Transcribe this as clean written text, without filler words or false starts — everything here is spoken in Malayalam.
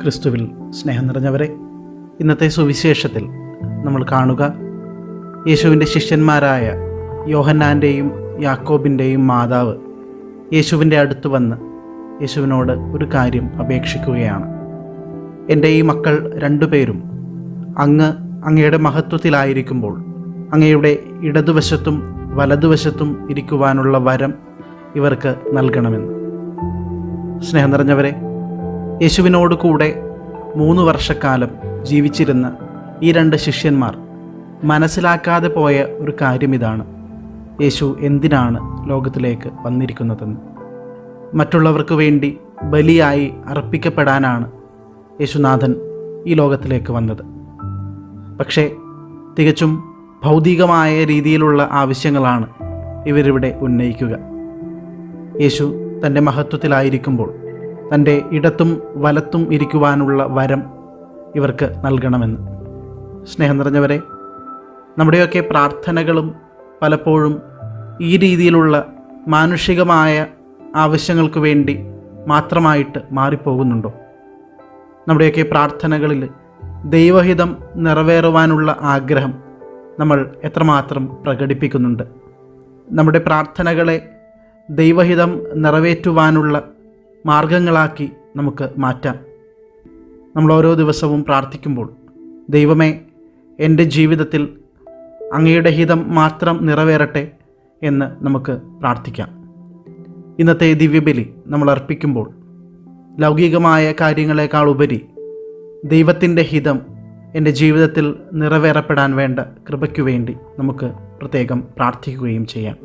ക്രിസ്തുവിൽ സ്നേഹം നിറഞ്ഞവരെ, ഇന്നത്തെ സുവിശേഷത്തിൽ നമ്മൾ കാണുക യേശുവിൻ്റെ ശിഷ്യന്മാരായ യോഹന്നാൻ്റെയും യാക്കോബിൻ്റെയും മാതാവ് യേശുവിൻ്റെ അടുത്ത് വന്ന് യേശുവിനോട് ഒരു കാര്യം അപേക്ഷിക്കുകയാണ്. എൻ്റെ ഈ മക്കൾ രണ്ടുപേരും അങ്ങയുടെ മഹത്വത്തിലായിരിക്കുമ്പോൾ അങ്ങയുടെ ഇടതുവശത്തും വലതുവശത്തും ഇരിക്കുവാനുള്ള വരം ഇവർക്ക് നൽകണമെന്ന്. സ്നേഹം നിറഞ്ഞവരെ, യേശുവിനോട് കൂടെ 3 വർഷക്കാലം ജീവിച്ചിരുന്ന ഈ 2 ശിഷ്യന്മാർ മനസ്സിലാക്കാതെ പോയ ഒരു കാര്യം ഇതാണ്: യേശു എന്തിനാണ് ലോകത്തിലേക്ക് വന്നിരിക്കുന്നതെന്ന്. മറ്റുള്ളവർക്ക് വേണ്ടി ബലിയായി അർപ്പിക്കപ്പെടാനാണ് യേശുനാഥൻ ഈ ലോകത്തിലേക്ക് വന്നത്. പക്ഷേ തികച്ചും ഭൗതികമായ രീതിയിലുള്ള ആവശ്യങ്ങളാണ് ഇവരിവിടെ ഉന്നയിക്കുക. യേശു തൻ്റെ മഹത്വത്തിലായിരിക്കുമ്പോൾ തൻ്റെ ഇടത്തും വലത്തും ഇരിക്കുവാനുള്ള വരം ഇവർക്ക് നൽകണമെന്ന്. സ്നേഹം നിറഞ്ഞവരെ, നമ്മുടെയൊക്കെ പ്രാർത്ഥനകളും പലപ്പോഴും ഈ രീതിയിലുള്ള മാനുഷികമായ ആവശ്യങ്ങൾക്ക് വേണ്ടി മാത്രമായിട്ട് മാറിപ്പോകുന്നുണ്ടോ? നമ്മുടെയൊക്കെ പ്രാർത്ഥനകളിൽ ദൈവഹിതം നിറവേറുവാനുള്ള ആഗ്രഹം നമ്മൾ എത്രമാത്രം പ്രകടിപ്പിക്കുന്നുണ്ട്? നമ്മുടെ പ്രാർത്ഥനകളെ ദൈവഹിതം നിറവേറ്റുവാനുള്ള മാർഗങ്ങളാക്കി നമുക്ക് മാറ്റാം. നമ്മൾ ഓരോ ദിവസവും പ്രാർത്ഥിക്കുമ്പോൾ, ദൈവമേ, എൻ്റെ ജീവിതത്തിൽ അങ്ങയുടെ ഹിതം മാത്രം നിറവേറട്ടെ എന്ന് നമുക്ക് പ്രാർത്ഥിക്കാം. ഇന്നത്തെ ദിവ്യബലി നമ്മൾ അർപ്പിക്കുമ്പോൾ ലൗകികമായ കാര്യങ്ങളെക്കാൾ ഉപരി ദൈവത്തിൻ്റെ ഹിതം എൻ്റെ ജീവിതത്തിൽ നിറവേറപ്പെടാൻ വേണ്ട കൃപയ്ക്കു വേണ്ടി നമുക്ക് പ്രത്യേകം പ്രാർത്ഥിക്കുകയും ചെയ്യാം.